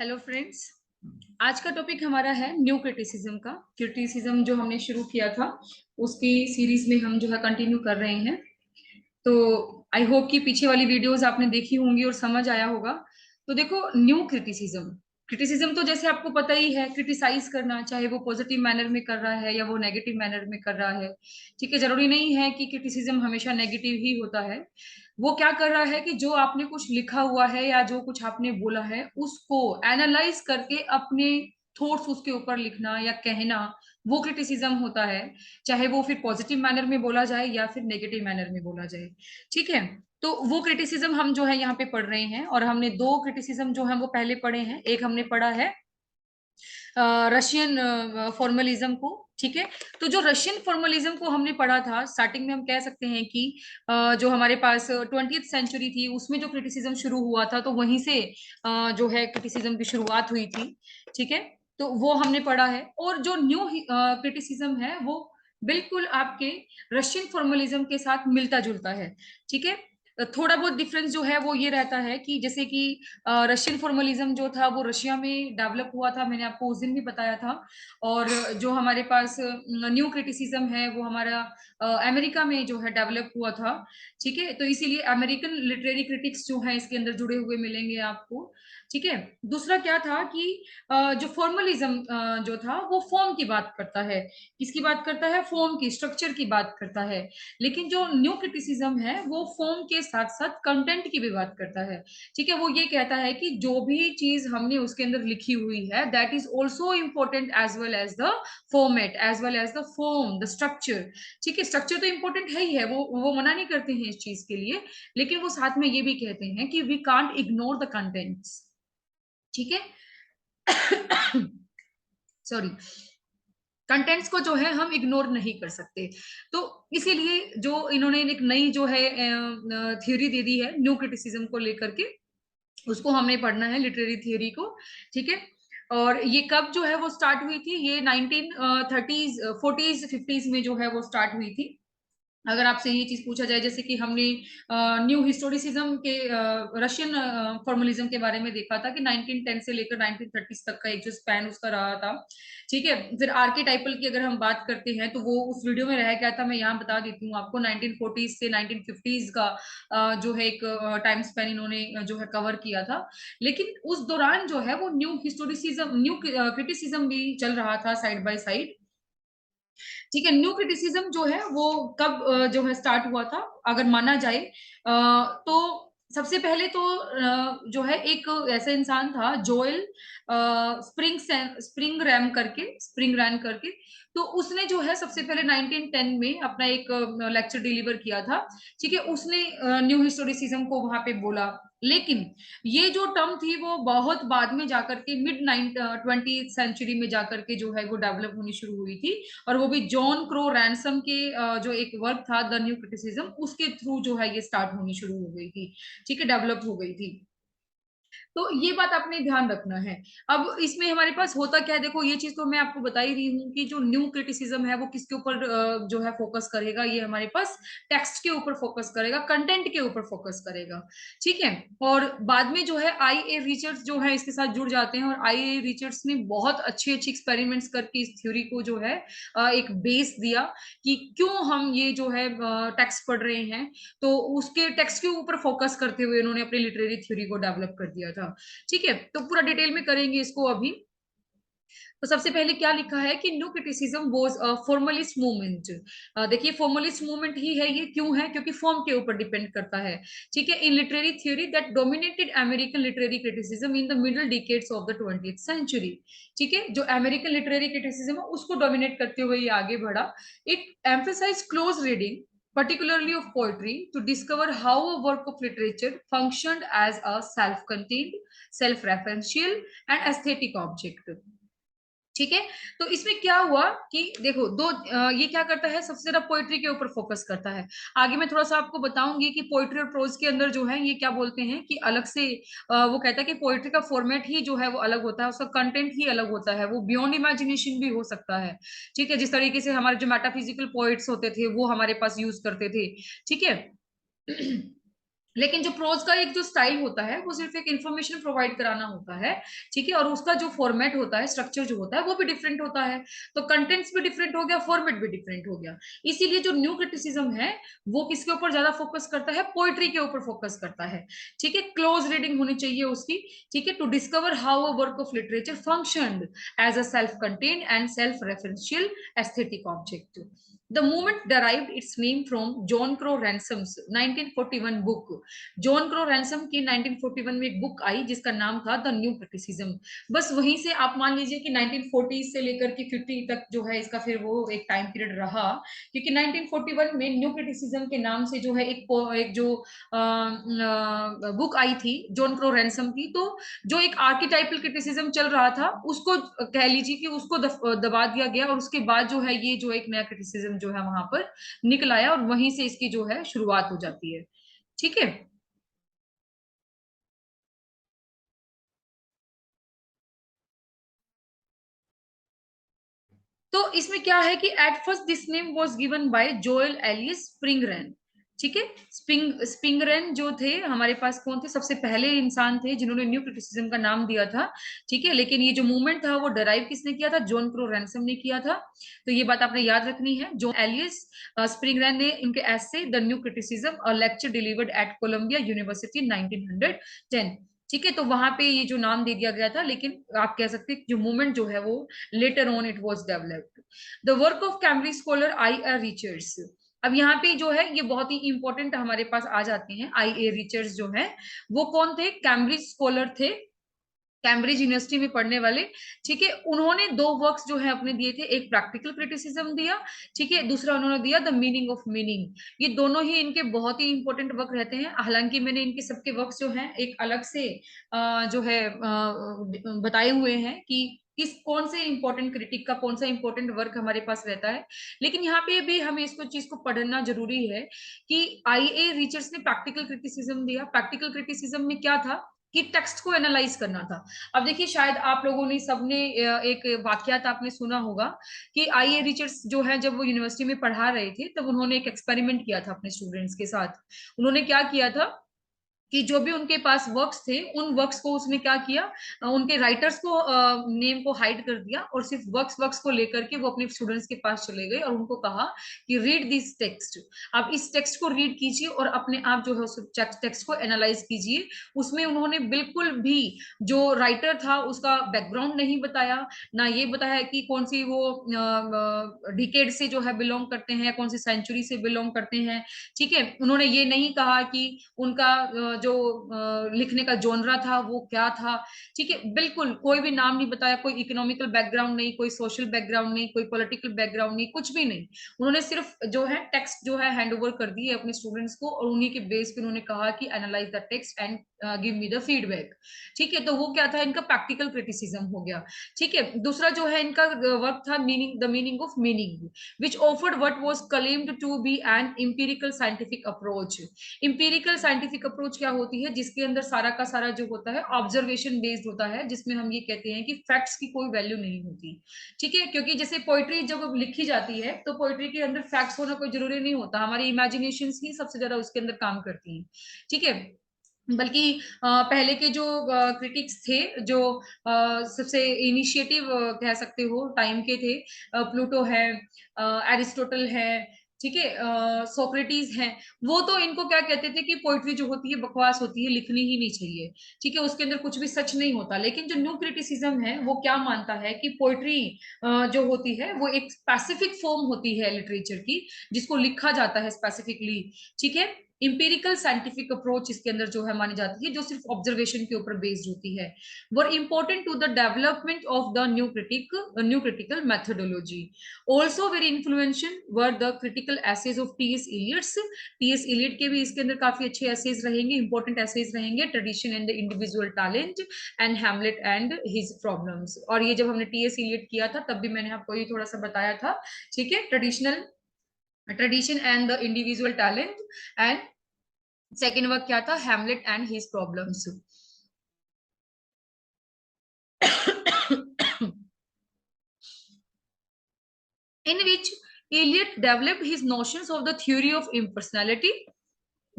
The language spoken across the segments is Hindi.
Hello friends. आज का टॉपिक हमारा है न्यू क्रिटिसिज्म का। क्रिटिसिज्म जो हमने शुरू किया था उसकी सीरीज में हम जो है कंटिन्यू कर रहे हैं। तो आई होप कि पीछे वाली वीडियोस आपने देखी होंगी और समझ आया होगा। तो देखो, न्यू क्रिटिसिज्म क्रिटिसिज्म तो जैसे आपको पता ही है, क्रिटिसाइज करना, चाहे वो पॉजिटिव मैनर में कर रहा है या वो नेगेटिव मैनर में कर रहा है। ठीक है, जरूरी नहीं है कि क्रिटिसिज्म हमेशा नेगेटिव ही होता है। वो क्या कर रहा है कि जो आपने कुछ लिखा हुआ है या जो कुछ आपने बोला है उसको एनालाइज करके अपने थॉट्स उसके ऊपर लिखना या कहना, वो क्रिटिसिज्म होता है। चाहे वो फिर पॉजिटिव मैनर में बोला जाए या फिर नेगेटिव मैनर में बोला जाए। ठीक है, तो वो क्रिटिसिज्म हम जो है यहाँ पे पढ़ रहे हैं, और हमने दो क्रिटिसिज्म जो है वो पहले पढ़े हैं। एक हमने पढ़ा है रशियन फॉर्मलिज्म को। ठीक है, तो जो रशियन फॉर्मलिज्म को हमने पढ़ा था, स्टार्टिंग में हम कह सकते हैं कि जो हमारे पास 20th सेंचुरी थी उसमें जो क्रिटिसिज्म शुरू हुआ था, तो वहीं से जो है क्रिटिसिज्म की शुरुआत हुई थी। ठीक है, तो वो हमने पढ़ा है। और जो न्यू क्रिटिसिज्म है वो बिल्कुल आपके रशियन फॉर्मलिज्म के साथ मिलता जुलता है। ठीक है, थोड़ा बहुत डिफरेंस जो है वो ये रहता है कि जैसे कि रशियन फॉर्मलिज्म जो था वो रशिया में डेवलप हुआ था, मैंने आपको उस दिन भी बताया था। और जो हमारे पास न्यू क्रिटिसिज्म है वो हमारा अमेरिका में जो है डेवलप हुआ था। ठीक है, तो इसीलिए अमेरिकन लिटरेरी क्रिटिक्स जो है इसके अंदर जुड़े हुए मिलेंगे आपको। ठीक है, दूसरा क्या था कि जो फॉर्मलिज्म जो था वो फॉर्म की बात करता है। किसकी बात करता है? फॉर्म की, स्ट्रक्चर की बात करता है। लेकिन जो न्यू क्रिटिसिज्म है वो फॉर्म के साथ साथ कंटेंट की भी बात करता है। ठीक है, वो ये कहता है कि जो भी चीज हमने उसके अंदर लिखी हुई है that is also important as well as the format, as well as the form, the structure. ठीक है, स्ट्रक्चर तो इंपॉर्टेंट है ही है, वो मना नहीं करते हैं इस चीज के लिए। लेकिन वो साथ में ये भी कहते हैं कि we can't ignore the contents. ठीक है, सॉरी, कंटेंट्स को जो है हम इग्नोर नहीं कर सकते। तो इसीलिए जो इन्होंने एक नई जो है थ्योरी दे दी है न्यू क्रिटिसिज्म को लेकर के, उसको हमने पढ़ना है, लिटरेरी थियोरी को। ठीक है, और ये कब जो है वो स्टार्ट हुई थी? ये 1930s 40s 50s में जो है वो स्टार्ट हुई थी। अगर आपसे ये चीज पूछा जाए, जैसे कि हमने न्यू हिस्टोरिसिज्म के रशियन फॉर्मलिज्म के बारे में देखा था कि 1910 से लेकर 1930 तक का एक जो स्पैन उसका रहा था। ठीक है, फिर आर्केटाइपल की अगर हम बात करते हैं तो वो उस वीडियो में रह गया था, मैं यहाँ बता देती हूँ आपको। 1940s से 1950s का जो है एक टाइम स्पैन इन्होंने जो है कवर किया था। लेकिन उस दौरान जो है वो न्यू हिस्टोरिसिज्म, न्यू क्रिटिसिज्म भी चल रहा था साइड बाय साइड। ठीक है, न्यू क्रिटिसिज्म जो है वो कब जो है स्टार्ट हुआ था अगर माना जाए, तो सबसे पहले तो जो है एक ऐसा इंसान था, जोएल स्प्रिंग रैन करके। तो उसने जो है सबसे पहले 1910 में अपना एक लेक्चर डिलीवर किया था। ठीक है, उसने न्यू हिस्टोरिसिज्म को वहां पे बोला। लेकिन ये जो टर्म थी वो बहुत बाद में जाकर के मिड 20th सेंचुरी में जाकर के जो है वो डेवलप होनी शुरू हुई थी। और वो भी जॉन क्रो रैनसम के जो एक वर्क था द न्यू क्रिटिसिज्म, उसके थ्रू जो है ये स्टार्ट होनी शुरू हो गई थी। ठीक है, डेवलप हो गई थी। तो ये बात आपने ध्यान रखना है। अब इसमें हमारे पास होता क्या है, देखो ये चीज तो मैं आपको बता ही रही हूँ कि जो न्यू क्रिटिसिज्म है वो किसके ऊपर जो है फोकस करेगा। ये हमारे पास टेक्स्ट के ऊपर फोकस करेगा, कंटेंट के ऊपर फोकस करेगा। ठीक है, और बाद में जो है आई ए रिचर्ड्स जो है इसके साथ जुड़ जाते हैं, और आई ए रिचर्ड्स ने बहुत अच्छे अच्छे एक्सपेरिमेंट्स करके इस थ्योरी को जो है एक बेस दिया कि क्यों हम ये जो है टेक्स्ट पढ़ रहे हैं। तो उसके टेक्स्ट के ऊपर फोकस करते हुए उन्होंने अपनी लिटरेरी थ्योरी को डेवलप कर दिया था। ठीक है, तो पूरा डिटेल में करेंगे इसको अभी। तो सबसे पहले क्या लिखा है कि new criticism was a formalist movement. देखिए, फॉर्मलिस्ट मूवमेंट ही है ये, क्यों है? क्योंकि फॉर्म के ऊपर डिपेंड करता है। ठीक है, in literary theory that dominated American literary criticism in the middle decades of the 20th century. ठीक है, जो अमेरिकन लिटरेरी क्रिटिसिज्म है उसको डोमिनेट करते हुए ये आगे बढ़ा। It emphasise close reading, particularly of poetry, to discover how a work of literature functioned as a self-contained, self-referential and aesthetic object। ठीक है, तो इसमें क्या हुआ कि देखो दो ये क्या करता है, सबसे ज्यादा पोइट्री के ऊपर फोकस करता है। आगे मैं थोड़ा सा आपको बताऊंगी कि पोइट्री और प्रोज के अंदर जो है ये क्या बोलते हैं कि अलग से वो कहता है कि पोइट्री का फॉर्मेट ही जो है वो अलग होता है, उसका कंटेंट ही अलग होता है, वो बियॉन्ड इमेजिनेशन भी हो सकता है। ठीक है, जिस तरीके से हमारे जो मेटाफिजिकल पोइट्स होते थे वो हमारे पास यूज करते थे। ठीक है, लेकिन जो प्रोज का एक जो स्टाइल होता है वो सिर्फ एक इंफॉर्मेशन प्रोवाइड कराना होता है, ठीक है, और उसका जो फॉर्मेट होता है, स्ट्रक्चर जो होता है वो भी डिफरेंट होता है। तो कंटेंट्स भी डिफरेंट हो गया, फॉर्मेट भी डिफरेंट हो गया। इसीलिए जो न्यू क्रिटिसिज्म है वो किसके ऊपर ज्यादा फोकस करता है, पोइट्री के ऊपर फोकस करता है, ठीक है। क्लोज रीडिंग होनी चाहिए उसकी, ठीक है, to discover how a work of literature functioned as a self contained and self referential aesthetic object. The movement derived its name from John Crow Ransom's 1941 book. John Crowe ransom की 1941 में एक बुक आई जिसका नाम था द न्यू क्रिटिसिज्म। बस वहीं से आप मान लीजिए कि 1940 से लेकर के 50 तक जो है इसका फिर वो एक टाइम पीरियड रहा, क्योंकि 1941 में न्यू क्रिटिसिज्म के नाम से जो है एक जो बुक आई थी जॉन क्रो रैंसम की, तो जो एक आर्किटाइपल क्रिटिसिज्म चल रहा था उसको कह लीजिए कि उसको दबा दिया गया, और उसके बाद जो है ये जो एक नया क्रिटिसिज्म जो है वहां पर निकल आया, और वहीं से इसकी जो है शुरुआत हो जाती है, ठीक है। तो इसमें क्या है कि at first this name was given by Joel Elias Spingarn, ठीक है। स्प्रिंगरेन जो थे हमारे पास कौन थे, सबसे पहले इंसान थे जिन्होंने न्यू क्रिटिसिज्म का नाम दिया था, ठीक है। लेकिन ये जो मूवमेंट था वो डराइव किसने किया था, जॉन क्रो रैंसम ने किया था। तो ये बात आपने याद रखनी है। जो एलिस स्प्रिंगरेन ने इनके essay the new criticism a lecture delivered at Columbia University 1910, ठीक है। तो वहां पे ये जो नाम दे दिया गया था, लेकिन आप कह सकते हैं कि जो मूवमेंट जो है वो later on it was developed. The work of Cambridge scholar I. A. Richards. अब यहाँ पे जो है ये बहुत ही इंपॉर्टेंट हमारे पास आ जाते हैं। आई ए रिचर्ड्स जो है वो कौन थे, कैम्ब्रिज स्कॉलर थे, कैम्ब्रिज यूनिवर्सिटी में पढ़ने वाले, ठीक है। उन्होंने दो वर्क्स जो है अपने दिए थे, एक प्रैक्टिकल क्रिटिसिज्म दिया, ठीक है, दूसरा उन्होंने दिया द मीनिंग ऑफ मीनिंग। ये दोनों ही इनके बहुत ही इंपॉर्टेंट वर्क रहते हैं। हालांकि मैंने इनके सबके वर्क्स जो हैं एक अलग से जो है बताए हुए हैं कि किस कौन से इंपॉर्टेंट क्रिटिक का कौन सा इंपॉर्टेंट वर्क हमारे पास रहता है, लेकिन यहाँ पे भी हमें इसको चीज को पढ़ना जरूरी है कि आई ए रिचर्ड्स ने प्रैक्टिकल क्रिटिसिज्म दिया। प्रैक्टिकल क्रिटिसिज्म में क्या था कि टेक्स्ट को एनालाइज करना था। अब देखिए शायद आप लोगों ने सबने एक वाकयात आपने सुना होगा कि आई ए रिचर्ड्स जो है जब वो यूनिवर्सिटी में पढ़ा रहे थे तब उन्होंने एक एक्सपेरिमेंट किया था अपने स्टूडेंट्स के साथ। उन्होंने क्या किया था कि जो भी उनके पास वर्क्स थे उन वर्क्स को उसने क्या किया, उनके राइटर्स को नेम को हाइड कर दिया, और सिर्फ वर्क्स वर्क्स को लेकर के वो अपने स्टूडेंट्स के पास चले गए और उनको कहा कि रीड दिस टेक्स्ट, आप इस टेक्स्ट को रीड कीजिए और अपने आप जो है उस टेक्स्ट को एनालाइज कीजिए। उसमें उन्होंने बिल्कुल भी जो राइटर था उसका बैकग्राउंड नहीं बताया, ना ये बताया कि कौन सी वो डिकेड से जो है बिलोंग करते हैं, कौन सी सेंचुरी से बिलोंग करते हैं, ठीक है। उन्होंने ये नहीं कहा कि उनका जो लिखने का जोनरा था वो क्या था, ठीक है। बिल्कुल कोई भी नाम नहीं बताया, कोई इकोनॉमिकल बैकग्राउंड नहीं, कोई सोशल बैकग्राउंड नहीं, कोई पॉलिटिकल बैकग्राउंड नहीं, कुछ भी नहीं। उन्होंने सिर्फ जो है टेक्स्ट जो है हैंड ओवर कर दिए अपने स्टूडेंट्स को, और उन्हीं के बेस पे उन्होंने कहा कि analyse the text and give me the feedback, ठीक है। तो वो क्या था, इनका प्रैक्टिकल क्रिटिसिज्म हो गया, ठीक है। दूसरा जो है इनका वर्क था meaning the meaning of meaning, which offered what was claimed to be an empirical scientific approach. Empirical scientific approach क्या होती है, जिसके अंदर सारा का सारा जो होता है ऑब्जर्वेशन बेस्ड होता है, जिसमें हम ये कहते हैं कि फैक्ट्स की कोई वैल्यू नहीं होती, ठीक है। क्योंकि जैसे पोइट्री जब लिखी जाती है तो पोइट्री के अंदर फैक्ट्स होना कोई जरूरी नहीं होता, हमारी इमेजिनेशन ही सबसे ज्यादा उसके अंदर काम करती है, ठीक है। बल्कि पहले के जो क्रिटिक्स थे जो सबसे इनिशिएटिव कह सकते हो टाइम के थे, प्लूटो है, एरिस्टोटल है, ठीक है, सोक्रेटिस हैं, वो तो इनको क्या कहते थे कि पोइट्री जो होती है बकवास होती है, लिखनी ही नहीं चाहिए, ठीक है, उसके अंदर कुछ भी सच नहीं होता। लेकिन जो न्यू क्रिटिसिज्म है वो क्या मानता है कि पोइट्री जो होती है वो एक स्पेसिफिक फॉर्म होती है लिटरेचर की, जिसको लिखा जाता है स्पेसिफिकली, ठीक है। इंपेरिकल साइंटिफिक अप्रोच इसके अंदर जो है मानी जाती है, जो सिर्फ ऑब्जर्वेशन के ऊपर बेस्ड होती है, were important to the development of the new critical methodology. Also very influential were the critical essays of T S Eliot's. T S Eliot के भी इसके अंदर काफी अच्छे एसेज रहेंगे, इंपॉर्टेंट एसेज रहेंगे, tradition and the individual talent and Hamlet and his problems. और ये जब हमने टी एस इलियट किया था तब भी मैंने आपको ये थोड़ा सा बताया था, ठीक है। Tradition and the individual talent and second work क्या था, Hamlet and his problems. in which Eliot developed his notions of the theory of impersonality,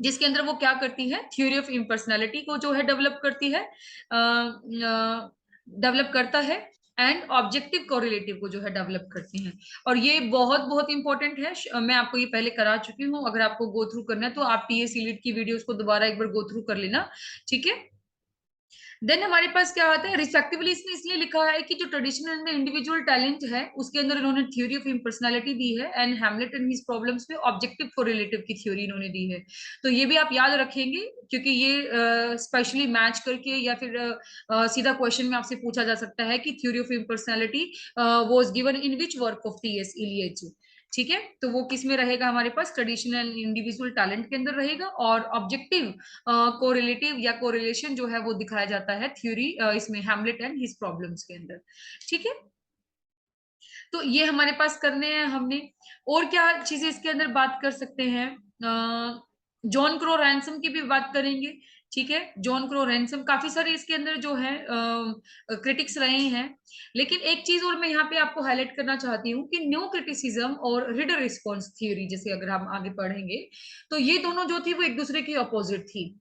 जिसके अंदर वो क्या करती है, थ्योरी ऑफ इम्पर्सनैलिटी को जो है डेवलप करती है, डेवलप करता है, एंड ऑब्जेक्टिव कोरिलेटिव को जो है डेवलप करती हैं। और ये बहुत बहुत इंपॉर्टेंट है, मैं आपको ये पहले करा चुकी हूँ, अगर आपको गो थ्रू करना है तो आप टीएस लीड की वीडियोस को दोबारा एक बार गो थ्रू कर लेना, ठीक है। देन हमारे पास क्या आता है, रिस्पेक्टिवली इसमें इसलिए लिखा है कि जो ट्रेडिशनल में इंडिविजुअल टैलेंट है उसके अंदर इन्होंने थ्योरी ऑफ इम्पर्सनैलिटी दी है, and Hamlet and his problems में ऑब्जेक्टिव कोरिलेटिव की थ्योरी इन्होंने दी है। तो ये भी आप याद रखेंगे, क्योंकि ये स्पेशली मैच करके या फिर सीधा क्वेश्चन में आपसे पूछा जा सकता है कि theory of impersonality was given in which work of T S Eliot, ठीक है। तो वो किस में रहेगा, हमारे पास ट्रेडिशनल इंडिविजुअल टैलेंट के अंदर रहेगा, और ऑब्जेक्टिव कोरिलेटिव या कोरिलेशन जो है वो दिखाया जाता है थ्योरी इसमें हैमलेट एंड हिज प्रॉब्लम्स के अंदर, ठीक है। तो ये हमारे पास करने हैं हमने। और क्या चीजें इसके अंदर बात कर सकते हैं, जॉन क्रो रैनसम की भी बात करेंगे, ठीक है। जॉन क्रो रैनसम काफी सारे इसके अंदर जो है क्रिटिक्स रहे हैं, लेकिन एक चीज और मैं यहाँ पे आपको हाईलाइट करना चाहती हूँ कि न्यू क्रिटिसिज्म और रीडर रिस्पॉन्स थ्योरी, जैसे अगर हम आगे पढ़ेंगे तो ये दोनों जो थी वो एक दूसरे की अपोजिट थी।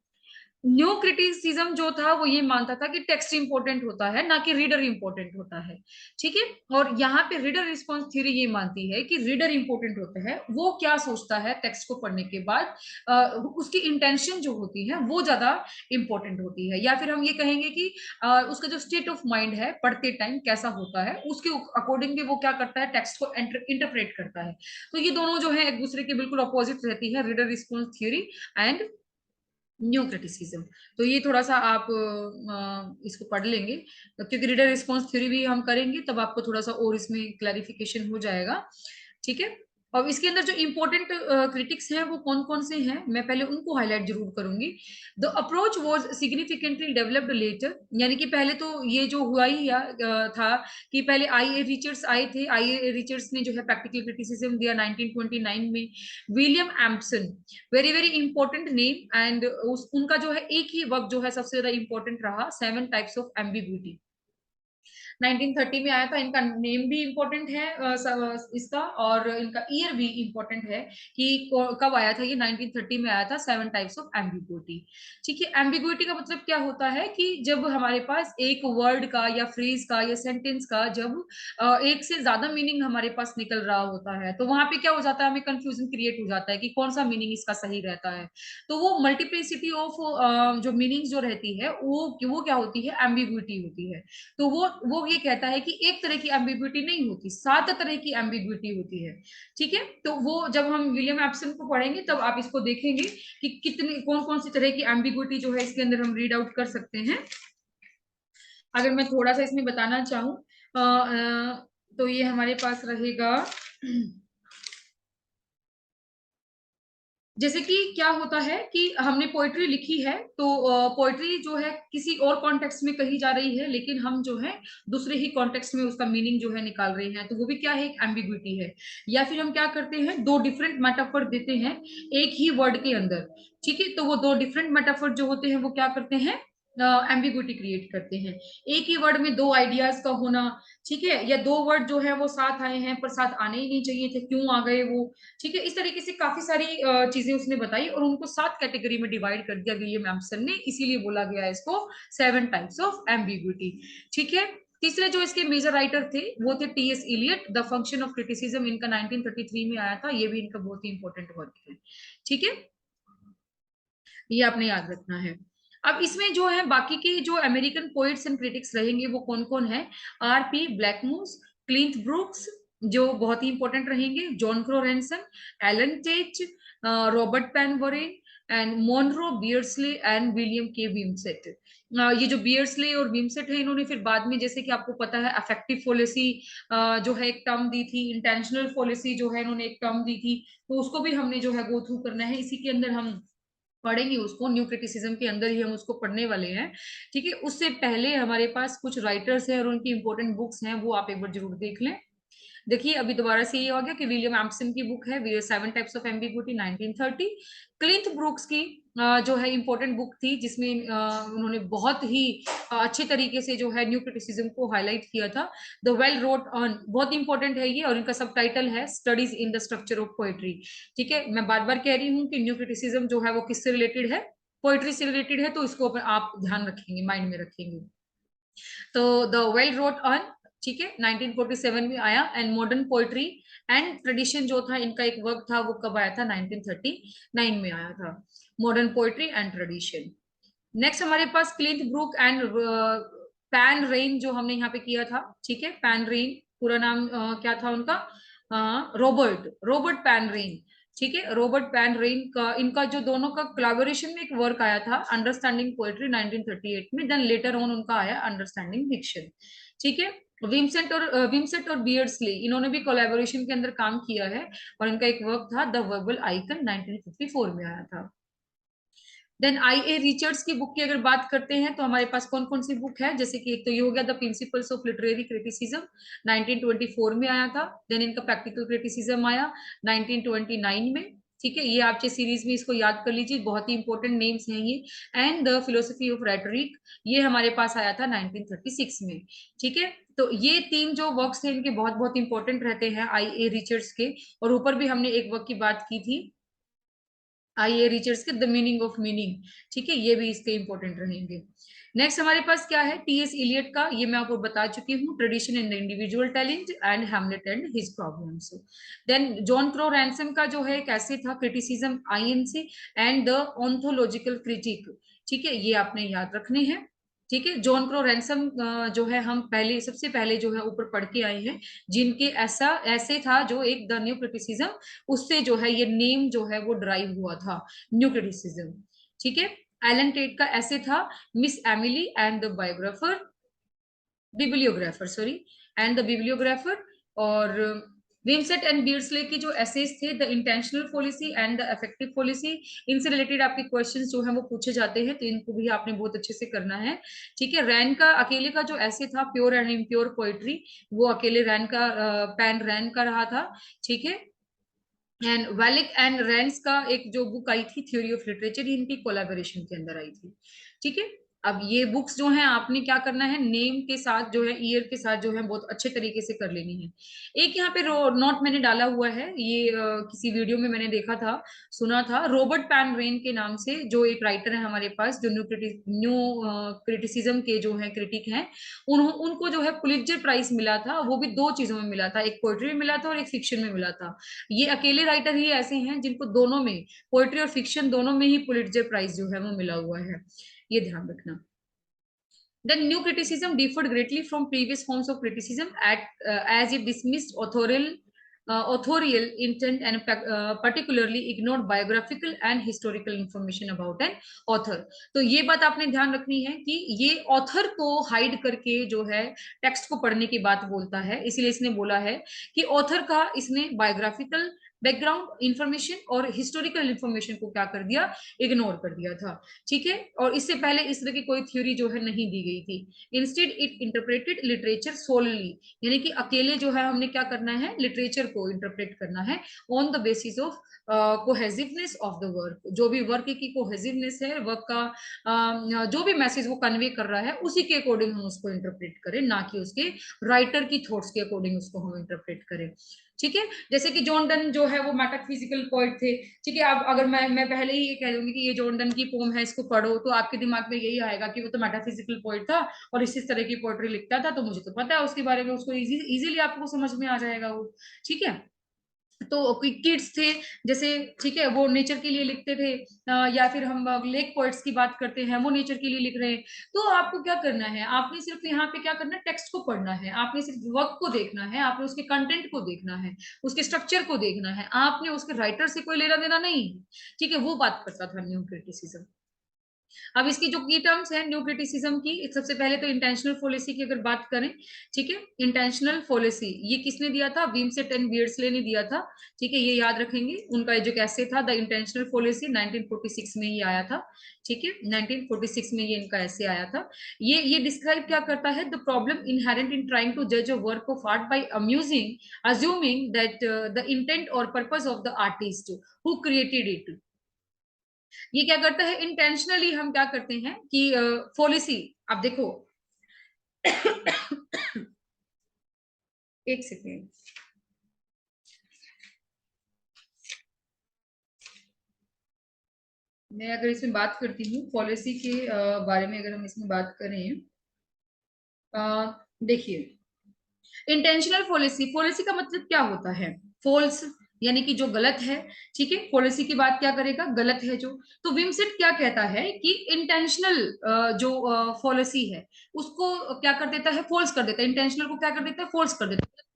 न्यू क्रिटिसिज्म जो था वो ये मानता था कि टेक्स्ट इंपॉर्टेंट होता है, ना कि रीडर इंपॉर्टेंट होता है, ठीक है। और यहाँ पे रीडर रिस्पॉन्स थ्योरी ये मानती है कि रीडर इंपॉर्टेंट होता है, वो क्या सोचता है टेक्स्ट को पढ़ने के बाद, उसकी इंटेंशन जो होती है वो ज्यादा इंपॉर्टेंट होती है, या फिर हम ये कहेंगे कि उसका जो स्टेट ऑफ माइंड है पढ़ते टाइम कैसा होता है, उसके अकॉर्डिंगली वो क्या करता है, टेक्स्ट को इंटरप्रेट करता है। तो ये दोनों जो है एक दूसरे के बिल्कुल अपोजिट रहती है, reader response theory and new criticism. तो ये थोड़ा सा आप इसको पढ़ लेंगे, क्योंकि रीडर रिस्पॉन्स थ्योरी भी हम करेंगे तब आपको थोड़ा सा और इसमें क्लैरिफिकेशन हो जाएगा, ठीक है। और इसके अंदर जो इंपॉर्टेंट क्रिटिक्स हैं वो कौन कौन से हैं, मैं पहले उनको हाईलाइट जरूर करूंगी। The approach was significantly developed later, यानी कि पहले तो ये जो हुआ ही था कि पहले आई ए रिचर्ड्स आए थे, आई ए रिचर्ड्स ने जो है प्रैक्टिकल क्रिटिसिज्म दिया 1929 में। William Empson, very very important name, and उनका जो है एक ही वर्क जो है सबसे ज्यादा इंपॉर्टेंट रहा, 7 टाइप्स ऑफ एम्बिग्यूटी, 1930 में आया था। इनका नेम भी इम्पोर्टेंट है इसका, और इनका ईयर भी इम्पोर्टेंट है कि कब आया था ये, 1930 में आया था, 7 टाइप्स ऑफ एम्बिग्यूटी, ठीक है। एम्बिग्यूटी का मतलब क्या होता है कि जब हमारे पास एक वर्ड का या फ्रेज का या सेंटेंस का जब एक से ज्यादा मीनिंग हमारे पास निकल रहा होता है तो वहां पे क्या हो जाता है, हमें कंफ्यूजन क्रिएट हो जाता है कि कौन सा मीनिंग इसका सही रहता है। तो वो मल्टीप्लिसिटी ऑफ जो मीनिंग जो रहती है वो क्या होती है, एम्बिग्यूटी होती है। तो वो ये कहता है कि एक तरह की एम्बिग्यूटी नहीं होती, 7 तरह की एम्बिग्यूटी होती है, ठीक है। तो वो जब हम विलियम एप्सन को पढ़ेंगे तब आप इसको देखेंगे कि कितनी कौन कौन सी तरह की एम्बिग्यूटी जो है इसके अंदर हम रीड आउट कर सकते हैं। अगर मैं थोड़ा सा इसमें बताना चाहूँ तो ये हमारे पास रहेगा, जैसे कि क्या होता है कि हमने पोएट्री लिखी है तो पोएट्री जो है किसी और कॉन्टेक्स्ट में कही जा रही है, लेकिन हम जो है दूसरे ही कॉन्टेक्स्ट में उसका मीनिंग जो है निकाल रहे हैं, तो वो भी क्या है, एक एम्बिग्विटी है। या फिर हम क्या करते हैं, दो डिफरेंट मेटाफर देते हैं एक ही वर्ड के अंदर, ठीक है। तो वो दो डिफरेंट मेटाफर जो होते हैं वो क्या करते हैं, एम्बिग्विटी क्रिएट करते हैं। एक ही वर्ड में दो आइडियाज का होना, ठीक है, या दो वर्ड जो है वो साथ आए हैं पर साथ आने ही नहीं चाहिए थे, क्यों आ गए वो, ठीक है। इस तरीके से काफी सारी चीजें उसने बताई और उनको 7 कैटेगरी में डिवाइड कर दिया विलियम एम्पसन ने, इसीलिए बोला गया इसको 7 टाइप्स ऑफ एम्बिग्विटी, ठीक है। तीसरे जो इसके मेजर राइटर थे वो थे T S Eliot, the function of criticism, इनका 1933 में आया था, ये भी इनका बहुत ही इंपॉर्टेंट वर्क है, ठीक है। ये आपने याद रखना है। अब इसमें जो है बाकी के जो अमेरिकन पोइट्स एंड क्रिटिक्स रहेंगे वो कौन कौन है, R P Blackmur, Cleanth Brooks जो बहुत ही इंपॉर्टेंट रहेंगे, John Crowe Ransom, Allen Tate, Robert Penn Warren, and Monroe Beardsley and William K Wimsatt. ये जो बियर्सले और विमसेट है इन्होंने फिर बाद में, जैसे कि आपको पता है, अफेक्टिव फॉलेसी जो है एक टर्म दी थी, इंटेंशनल फॉलेसी जो है इन्होंने एक टर्म दी थी, तो उसको भी हमने जो है गो थ्रू करना है, इसी के अंदर हम पढ़ेंगे उसको, न्यू क्रिटिसिज्म के अंदर ही हम उसको पढ़ने वाले हैं, ठीक है। उससे पहले हमारे पास कुछ राइटर्स हैं और उनकी इंपॉर्टेंट बुक्स हैं, वो आप एक बार जरूर देख लें। देखिए अभी दोबारा से ये हो गया कि विलियम एम्पसन की बुक है seven types of ambiguity 1930। क्लिंथ Brooks की जो है इंपॉर्टेंट बुक थी, जिसमें उन्होंने बहुत ही अच्छे तरीके से जो है न्यू क्रिटिसिज्म को हाईलाइट किया था। द वेल रोट ऑन, बहुत इंपॉर्टेंट है ये, और इनका सब टाइटल है studies in the structure of poetry. ठीक है, मैं बार बार कह रही हूँ कि न्यू क्रिटिसिज्म जो है वो किससे रिलेटेड है, पोएट्री से रिलेटेड है, तो इसको आप ध्यान रखेंगे, माइंड में रखेंगे। तो द वेल रोट ऑन, ठीक है, 1947 में आया। And modern poetry and tradition जो था, इनका एक वर्क था, वो कब आया था, 1939 में आया था, modern poetry and tradition. Next हमारे पास क्लिंथ ब्रूक एंड पैन रेन जो हमने यहाँ पे किया था। ठीक है, पैन रेन पूरा नाम क्या था उनका, रॉबर्ट रॉबर्ट पैन रेन। ठीक है, रॉबर्ट पैन रेन का, इनका जो दोनों का कोलैबोरेशन में एक वर्क आया था, अंडरस्टैंडिंग पोएट्री 1938 में। देन लेटर ऑन उनका आया अंडरस्टैंडिंग फिक्शन। ठीक है, विंसेंट और बियर्डस्ली, इन्होंने भी कोलैबोरेशन के अंदर काम किया है, और इनका एक वर्क था द वर्बल आइकन, 1954 में आया था। देन आई ए रिचर्ड्स की बुक की अगर बात करते हैं तो हमारे पास कौन कौन सी बुक है, जैसे कि एक तो ये हो गया the principles of literary criticism, 1924 में आया था। देन इनका प्रैक्टिकल क्रिटिसिज्म आया 1929 में। ठीक है, ये आपके सीरीज में इसको याद कर लीजिए, बहुत ही इंपॉर्टेंट नेम्स हैं ये। And the philosophy of rhetoric, ये हमारे पास आया था 1936 में। ठीक है, तो ये तीन जो वर्क्स थे इनके बहुत बहुत इंपॉर्टेंट रहते हैं आई ए रिचर्ड्स के। और ऊपर भी हमने एक वर्क की बात की थी आई ए रिचर्ड्स के, द मीनिंग ऑफ मीनिंग। ठीक है, ये भी इसके इंपॉर्टेंट रहेंगे। नेक्स्ट हमारे पास क्या है, टी एस इलियट का, ये मैं आपको बता चुकी हूँ, tradition in the individual talent and Hamlet and his problems. Then John Crowe Ransom का जो है कैसे था, criticism Inc and the ontological critic. ठीक है, ये आपने याद रखने हैं। ठीक है, जॉन क्रो रैंसम जो है हम पहले, सबसे पहले जो है ऊपर पढ़ के आए हैं, जिनके ऐसा ऐसे था जो एक द न्यू क्रिटिसिज्म, उससे जो है ये नेम जो है वो ड्राइव हुआ था, न्यू क्रिटिसिज्म। ठीक है, एलन टेट का ऐसे था Miss Emily and the biographer, bibliographer sorry, and the bibliographer. और विमसेट एंड बीर्डस्ले की जो एसेज थे, the intentional fallacy and the affective fallacy, इनसे रिलेटेड आपके क्वेश्चंस जो हैं वो पूछे जाते हैं, तो इनको भी आपने बहुत अच्छे से करना है। ठीक है, रैन का अकेले का जो ऐसे था, प्योर एंड इम्प्योर पोइट्री, वो अकेले रैन का, पैन रैन का रहा था। ठीक है, एंड वेलिक एंड रेंस का एक जो बुक आई थी, थ्योरी ऑफ लिटरेचर, इनकी कोलैबोरेशन के अंदर आई थी। ठीक है, अब ये बुक्स जो हैं आपने क्या करना है, नेम के साथ जो है, ईयर के साथ जो है, बहुत अच्छे तरीके से कर लेनी है। एक यहाँ पे नोट मैंने डाला हुआ है, ये किसी वीडियो में मैंने देखा था, सुना था, रॉबर्ट पैन रेन के नाम से जो एक राइटर है हमारे पास, जो न्यू क्रिटिसिज्म के जो है क्रिटिक हैं, उनको जो है पुलित्जर प्राइज मिला था, वो भी दो चीजों में मिला था, एक पोएट्री में मिला था और एक फिक्शन में मिला था। ये अकेले राइटर ही ऐसे हैं जिनको दोनों में, पोएट्री और फिक्शन दोनों में ही पुलित्जर प्राइज जो है वो मिला हुआ है, ये ध्यान रखना। Then new criticism differed greatly from previous forms of criticism as it dismissed authorial intent and particularly ignored biographical and historical information about an author। तो ये बात आपने ध्यान रखनी है कि ये ऑथर को हाइड करके जो है टेक्स्ट को पढ़ने की बात बोलता है, इसीलिए इसने बोला है कि ऑथर का इसने बायोग्राफिकल बैकग्राउंड इंफॉर्मेशन और हिस्टोरिकल इंफॉर्मेशन को क्या कर दिया, इग्नोर कर दिया था। ठीक है, और इससे पहले इस तरह की कोई थ्योरी जो है नहीं दी गई थी। Instead it interpreted literature solely, यानी कि अकेले जो है हमने क्या करना है, लिटरेचर को इंटरप्रेट करना है on the basis of cohesiveness of the work, जो भी वर्क की कोहेसिवनेस है, वर्क का जो भी मैसेज वो कन्वे कर रहा है, उसी के अकॉर्डिंग हम उसको इंटरप्रेट करें, ना कि उसके राइटर की थॉट्स के अकॉर्डिंग उसको हम इंटरप्रेट करें। ठीक है, जैसे कि जॉन डन जो है वो मेटाफिजिकल पोएट थे। ठीक है, अब अगर मैं पहले ही ये कह दूंगी कि ये जॉन डन की पोम है, इसको पढ़ो, तो आपके दिमाग में यही आएगा कि वो तो मेटाफिजिकल पोएट था और इस तरह की पोएट्री लिखता था, तो मुझे तो पता है उसके बारे में, उसको इजीली आपको समझ में आ जाएगा वो। ठीक है, तो किड्स थे जैसे, ठीक है, वो नेचर के लिए लिखते थे, या फिर हम लेक पोइट्स की बात करते हैं, वो नेचर के लिए लिख रहे हैं। तो आपको क्या करना है, आपने सिर्फ यहाँ पे क्या करना है, टेक्स्ट को पढ़ना है, आपने सिर्फ वर्क को देखना है, आपने उसके कंटेंट को देखना है, उसके स्ट्रक्चर को देखना है, आपने उसके राइटर से कोई लेना देना नहीं। ठीक है, वो बात करता था न्यू क्रिटिसिज्म। अब इसकी जो की टर्म्स है न्यू क्रिटिसिज्म की, सबसे पहले तो इंटेंशनल फॉलिसी की अगर बात करें, ठीक है, इंटेंशनल फॉलिसी ये किसने दिया था? विमसेट एंड बियर्डसले ने दिया था, ठीक है, ये याद रखेंगे। उनका जो कैसे था, द इंटेंशनल फॉलिसी 1946 में ही आया था, ठीक है, 1946 में ये इनका ऐसे आया था। ये डिस्क्राइब क्या करता है? The problem inherent in trying to जज a work of art by assuming that the intent और purpose of the artist who created it. ये क्या करता है? इंटेंशनली हम क्या करते हैं कि पॉलिसी, अब देखो एक सेकेंड, मैं अगर इसमें बात करती हूँ पॉलिसी के बारे में, अगर हम इसमें बात करें, देखिए, इंटेंशनल पॉलिसी, पॉलिसी का मतलब क्या होता है? फॉल्स, यानी कि जो गलत है, ठीक है, पॉलिसी की बात क्या करेगा? गलत है जो। तो विमसेट क्या कहता है कि इंटेंशनल जो पॉलिसी है उसको क्या कर देता है? फॉल्स कर देता है। इंटेंशनल को क्या कर देता है? फॉल्स कर देता है।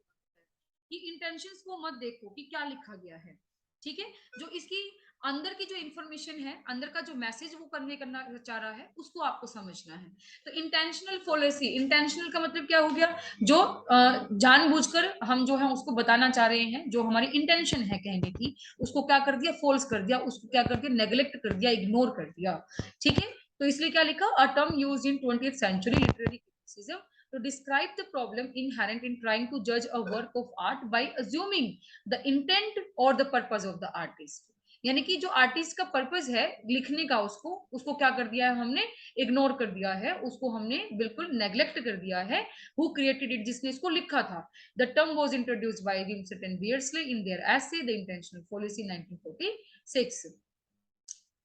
कि इंटेंशंस को मत देखो कि क्या लिखा गया है, ठीक है, जो इसकी अंदर की जो इंफॉर्मेशन है, अंदर का जो मैसेज वो करने करना चाह रहा है, उसको आपको समझना है। तो इंटेंशनल पॉलिसी, इंटेंशनल का मतलब क्या हो गया? जो जानबूझकर हम जो है उसको बताना चाह रहे हैं, जो हमारी इंटेंशन है कहने की, उसको क्या कर दिया? फॉल्स कर दिया, उसको क्या कर दिया? नेग्लेक्ट कर दिया, इग्नोर कर दिया, ठीक है। तो इसलिए क्या लिखा? A term used in 20th century literary criticism to describe the problem inherent in trying to judge a work of art by assuming the intent or the purpose of the artist। यानी कि जो आर्टिस्ट का पर्पस है लिखने का, उसको उसको क्या कर दिया है हमने? इग्नोर कर दिया है, उसको हमने बिल्कुल नेग्लेक्ट कर दिया है। हु क्रिएटेड इट, जिसने इसको लिखा था। The term was introduced by Wimsatt and Beardsley in their essay the intentional fallacy 1946।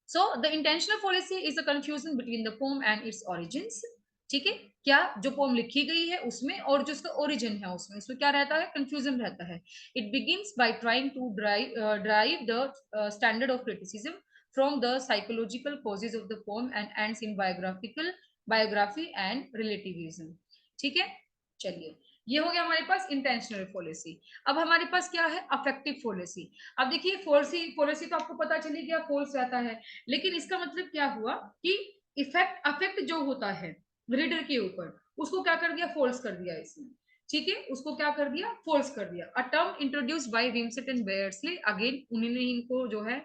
So the intentional policy is a confusion between the poem and its origins। ठीक है, क्या जो पोम लिखी गई है उसमें और जो उसका ओरिजिन है उसमें, इसमें क्या रहता है? कंफ्यूजन रहता है। It begins by trying to drive the standard of criticism from the psychological causes of the poem and ends in biography and relativism. ठीक है, चलिए, ये हो गया हमारे पास इंटेंशनल पॉलिसी। अब हमारे पास क्या है? Affective policy. अब देखिए, पॉलिसी पॉलिसी तो आपको पता चली गया फॉल्स रहता है, लेकिन इसका मतलब क्या हुआ कि इफेक्ट, अफेक्ट जो होता है रीडर के ऊपर, उसको क्या कर दिया? फॉल्स कर दिया इसने, ठीक है, उसको क्या कर दिया? फॉल्स कर दिया। A term introduced by Wimsatt and Beardsley, again उन्होंने इनको जो है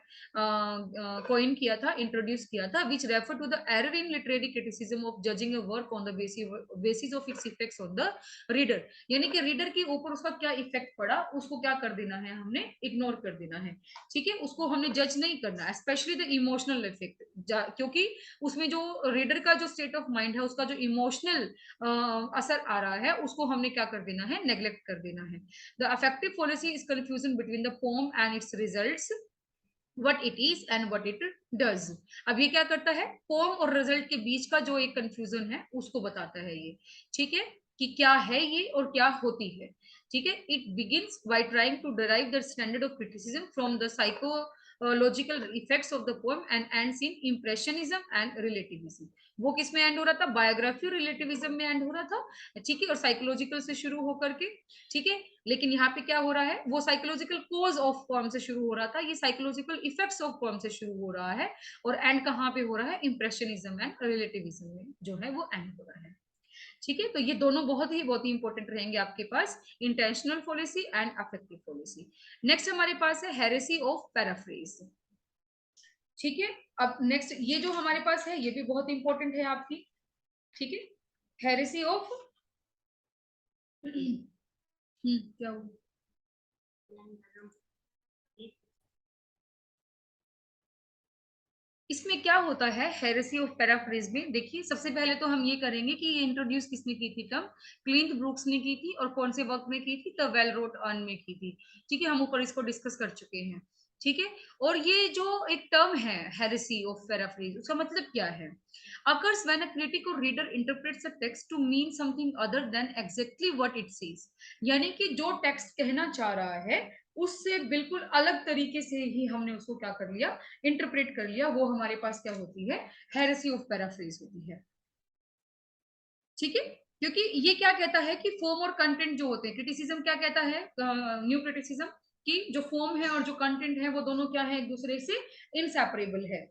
कॉइन किया था, इंट्रोड्यूस किया था, which refer to the error in literary criticism of judging a work on the basis of its effects on the reader. यानी कि रीडर के ऊपर उसका क्या इफेक्ट पड़ा, उसको क्या कर देना है? हमने इग्नोर कर देना है, ठीक है, उसको हमने जज नहीं करना, स्पेशली द इमोशनल इफेक्ट, क्योंकि उसमें जो रीडर का जो स्टेट ऑफ माइंड है, उसका जो इमोशनल असर आ रहा है, उसको हमने क्या कर देना है? नेग्लेक्ट कर देना है। The affective policy is confusion between the poem and it's results, what it is and what it does। अब ये क्या करता है? पोम और रिजल्ट के बीच का जो एक कंफ्यूजन है उसको बताता है ये, ठीक है, कि क्या है ये और क्या होती है, ठीक है। It begins by trying to derive the standard of criticism from the psychological effects of the poem and ends in impressionism and relativism. वो किस में एंड हो रहा था? बायोग्राफी और रिलेटिविज्म में एंड हो रहा था, ठीक है, और साइकोलॉजिकल से शुरू होकर के, ठीक है, लेकिन यहाँ पे क्या हो रहा है? वो साइकोलॉजिकल कोज ऑफ पोएम से शुरू हो रहा था, ये साइकोलॉजिकल इफेक्ट्स ऑफ पोएम से शुरू हो रहा है, और एंड कहाँ पे हो रहा है? इंप्रेशनिज्म एंड रिलेटिविज्म में जो है वो एंड हो रहा है, ठीक है। तो ये दोनों बहुत ही इंपॉर्टेंट रहेंगे आपके पास, intentional fallacy and affective fallacy. Next हमारे पास है हेरेसी ऑफ पैराफ्रेज, ठीक है। अब नेक्स्ट ये जो हमारे पास है ये भी बहुत इंपॉर्टेंट है आपकी, ठीक है, हेरेसी ऑफ क्या हुआ? इसमें क्या होता है हेरेसी ऑफ पैराफ्रेज में? देखिए, सबसे पहले तो हम ये करेंगे कि ये इंट्रोड्यूस किसने की थी टर्म? क्लिंट ब्रूक्स ने की थी, और कौन से वर्क में की थी? द वेल रोट अर्न में की थी, ठीक है, हम ऊपर इसको डिस्कस कर चुके हैं, ठीक है। और ये जो एक टर्म है हेरेसी ऑफ पैराफ्रेज, उसका मतलब क्या है? occurs when a critic or reader interprets a text to mean something other than exactly what it says। यानी कि जो टेक्स्ट कहना चाह रहा है उससे बिल्कुल अलग तरीके से ही हमने उसको क्या कर लिया? इंटरप्रेट कर लिया, वो हमारे पास क्या होती है? हेरेसी ऑफ पैराफ्रेज होती है, ठीक है। क्योंकि ये क्या कहता है कि फॉर्म और कंटेंट जो होते हैं, क्रिटिसिज्म क्या कहता है, न्यू क्रिटिसिज्म, कि जो फॉर्म है और जो कंटेंट है वो दोनों क्या है? एक दूसरे से इनसेपरेबल है,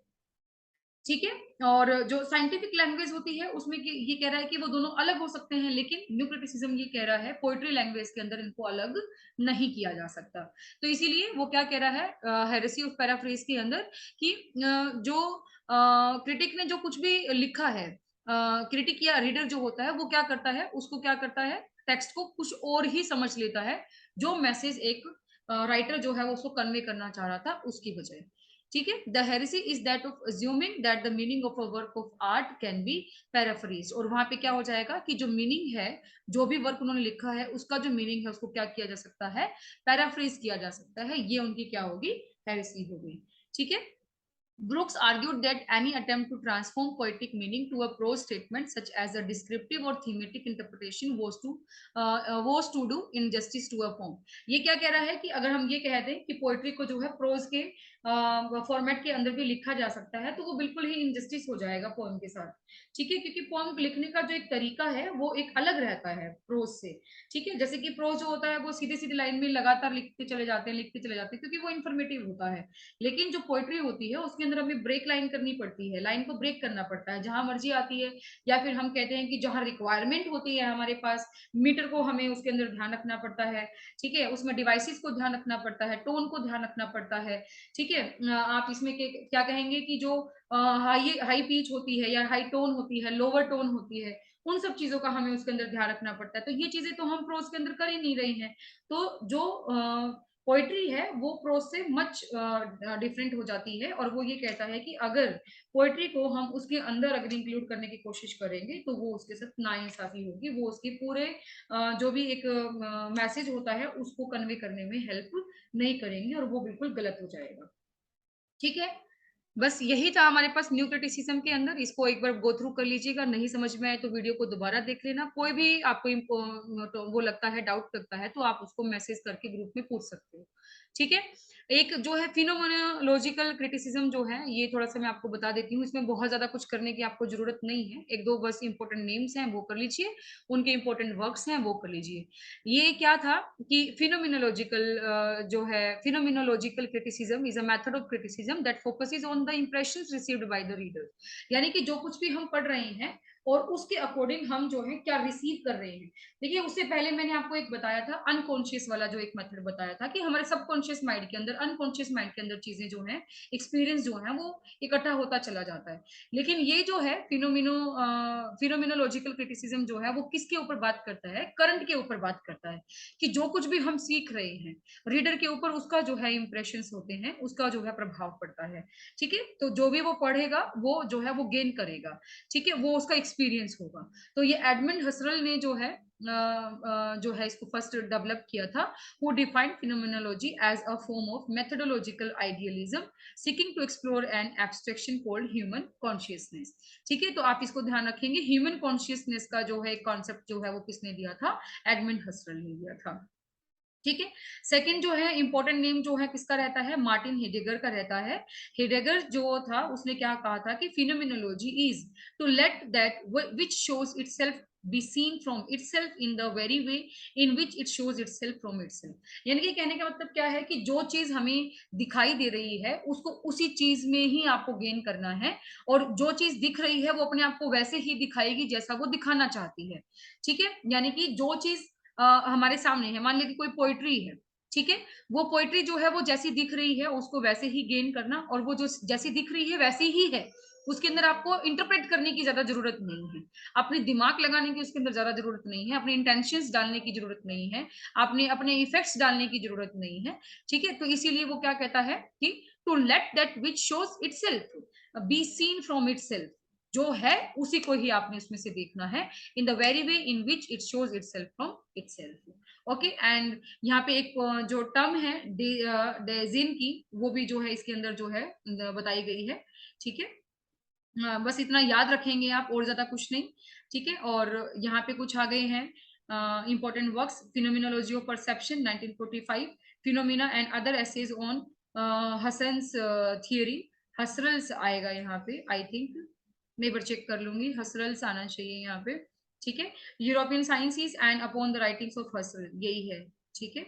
ठीक है। और जो साइंटिफिक लैंग्वेज होती है उसमें ये कह रहा है कि वो दोनों अलग हो सकते हैं, लेकिन न्यू क्रिटिसिज्म ये कह रहा है पोइट्री लैंग्वेज के अंदर इनको अलग नहीं किया जा सकता। तो इसीलिए वो क्या कह रहा है हेरेसी ऑफ पैराफ्रेज के अंदर कि जो क्रिटिक ने जो कुछ भी लिखा है, क्रिटिक या रीडर जो होता है वो क्या करता है, उसको क्या करता है, टेक्स्ट को कुछ और ही समझ लेता है जो मैसेज एक राइटर जो है वो उसको कन्वे करना चाह रहा था उसकी वजह। ठीक है। The heresy is that of assuming that the meaning of a work of art can be paraphrase. और वहां पे क्या हो जाएगा कि जो मीनिंग है, जो भी वर्क उन्होंने लिखा है उसका जो मीनिंग है उसको क्या किया जा सकता है, पैराफ्रेज किया जा सकता है। ये उनकी क्या होगी, हेरेसी होगी। ठीक है। Brooks argued that any attempt to transform poetic meaning to a prose statement, such as a descriptive or thematic interpretation, was to do injustice to a poem. ये क्या कह रहा है कि अगर हम ये कह दें कि पोएट्री को जो है प्रोज के फॉर्मेट के अंदर भी लिखा जा सकता है, तो वो बिल्कुल ही इनजस्टिस हो जाएगा पोएम के साथ। ठीक है, क्योंकि पोएम लिखने का जो एक तरीका है वो एक अलग रहता है प्रोज से। ठीक है, जैसे कि प्रोज जो होता है वो सीधे सीधे लाइन में लगातार लिखते चले जाते हैं, लिखते चले जाते हैं, क्योंकि वो इन्फॉर्मेटिव होता है। लेकिन जो पोइट्री होती है उसके अंदर हमें ब्रेक लाइन करनी पड़ती है, लाइन को ब्रेक करना पड़ता है जहां मर्जी आती है, या फिर हम कहते हैं कि जहां रिक्वायरमेंट होती है हमारे पास, मीटर को हमें उसके अंदर ध्यान रखना पड़ता है। ठीक है, उसमें डिवाइसेस को ध्यान रखना पड़ता है, टोन को ध्यान रखना पड़ता है। ठीक है, आप इसमें क्या कहेंगे कि जो हाई हाई पीच होती है या हाई टोन होती है, लोअर टोन होती है, उन सब चीजों का हमें उसके अंदर ध्यान रखना पड़ता है। तो ये चीजें तो हम प्रोज के अंदर कर ही नहीं रही हैं। तो जो पोइट्री है वो प्रोज से मच डिफरेंट हो जाती है, और वो ये कहता है कि अगर पोइट्री को हम उसके अंदर अगर इंक्लूड करने की कोशिश करेंगे तो वो उसके साथ नाइंसाफी होगी, वो उसके पूरे जो भी एक मैसेज होता है उसको कन्वे करने में हेल्प नहीं करेंगे, और वो बिल्कुल गलत हो जाएगा। ठीक है, बस यही था हमारे पास न्यू क्रिटिसिज्म के अंदर। इसको एक बार गो थ्रू कर लीजिएगा, नहीं समझ में आए तो वीडियो को दोबारा देख लेना। कोई भी आपको तो वो लगता है, डाउट लगता है, तो आप उसको मैसेज करके ग्रुप में पूछ सकते हो। ठीक है। एक जो है फिनोमेनोलॉजिकल क्रिटिसिज्म जो है, ये थोड़ा सा मैं आपको बता देती हूँ। इसमें बहुत ज्यादा कुछ करने की आपको जरूरत नहीं है, एक दो बस इंपॉर्टेंट नेम्स हैं वो कर लीजिए, उनके इंपॉर्टेंट वर्क्स हैं वो कर लीजिए। ये क्या था कि फिनोमिनोलॉजिकल जो है, phenomenological criticism is a method of criticism that focuses on the impressions received by the reader. यानी कि जो कुछ भी हम पढ़ रहे हैं और उसके अकॉर्डिंग हम जो है क्या रिसीव कर रहे हैं। देखिए, उससे पहले मैंने आपको एक बताया था अनकॉन्शियस वाला, जो एक मेथड बताया था कि हमारे सबकॉन्शियस माइंड के अंदर, अनकॉन्शियस माइंड के अंदर चीजें जो है, एक्सपीरियंस जो है वो इकट्ठा होता चला जाता है। लेकिन ये जो है फिनोमिनोलॉजिकल क्रिटिसिज्म जो है वो किसके ऊपर बात करता है, करंट के ऊपर बात करता है, कि जो कुछ भी हम सीख रहे हैं रीडर के ऊपर उसका जो है इंप्रेशंस होते हैं, उसका जो है प्रभाव पड़ता है। ठीक है, तो जो भी वो पढ़ेगा वो जो है वो गेन करेगा। ठीक है, वो उसका एक्सपीरियंस होगा। तो ये एडमंड हसरल ने जो है इसको फर्स्ट डेवलप किया था। who defined phenomenology as a form of methodological idealism seeking to explore an abstraction called human consciousness। ठीक है, तो आप इसको ध्यान रखेंगे, ह्यूमन कॉन्शियसनेस का जो है कॉन्सेप्ट जो है वो किसने दिया था, एडमंड हसरल ने दिया था। ठीक है। सेकंड जो है इंपॉर्टेंट नेम जो है किसका रहता है, मार्टिन हेडेगर का रहता है। हेडेगर जो था उसने क्या कहा था कि phenomenology is to let that which shows itself be seen from itself in the very way in which it shows itself from itself. यानी कि कहने का मतलब क्या है कि जो चीज हमें दिखाई दे रही है उसको उसी चीज में ही आपको गेन करना है, और जो चीज दिख रही है वो अपने आप को वैसे ही दिखाएगी जैसा वो दिखाना चाहती है। ठीक है, यानी कि जो चीज हमारे सामने है, मान लीजिए कोई पोइट्री है। ठीक है, वो पोइट्री जो है वो जैसी दिख रही है उसको वैसे ही गेन करना, और वो जो जैसी दिख रही है वैसी ही है, उसके अंदर आपको इंटरप्रेट करने की ज्यादा जरूरत नहीं है, अपने दिमाग लगाने की उसके अंदर ज्यादा जरूरत नहीं है, अपने इंटेंशंस डालने की जरूरत नहीं है, अपने अपने इफेक्ट्स डालने की जरूरत नहीं है। ठीक है, तो इसीलिए वो क्या कहता है कि to let that which shows itself be seen from itself, जो है उसी को ही आपने उसमें से देखना है, in the very way in which it shows itself from itself। Okay, and यहाँ पे एक जो टर्म है डेजिन की, वो भी जो है इसके अंदर जो है बताई गई है। ठीक है, बस इतना याद रखेंगे आप, और ज्यादा कुछ नहीं। ठीक है, और यहाँ पे कुछ आ गए हैं important works, phenomenology of perception 1945, phenomena and other essays on Husserl's theory. Husserl's आएगा यहाँ पे आई थिंक, मैं एक बार चेक कर लूंगी, हसरल्स आना चाहिए यहाँ पे। ठीक है, European sciences and upon the writings of Husserl, यही है। ठीक है,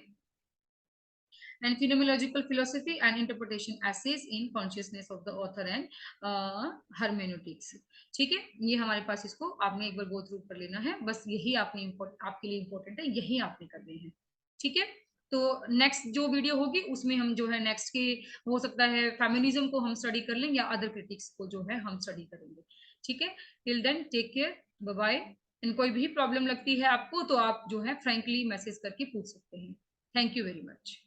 and phenomenological philosophy and interpretation essays in consciousness of the author and hermeneutics। ठीक है, ये हमारे पास इसको आपने एक बार गो थ्रू कर लेना है, बस यही आपने आपके लिए इम्पोर्टेंट है, यही आपने करने हैं। ठीक है, तो नेक्स्ट जो वीडियो होगी उसमें हम जो है नेक्स्ट के हो सकता है फेमिनिज्म को हम स्टडी कर लेंगे या अदर क्रिटिक्स को जो है हम स्टडी करेंगे। ठीक है, till then take care, bye bye. इन कोई भी प्रॉब्लम लगती है आपको तो आप जो है फ्रैंकली मैसेज करके पूछ सकते हैं। Thank you very much.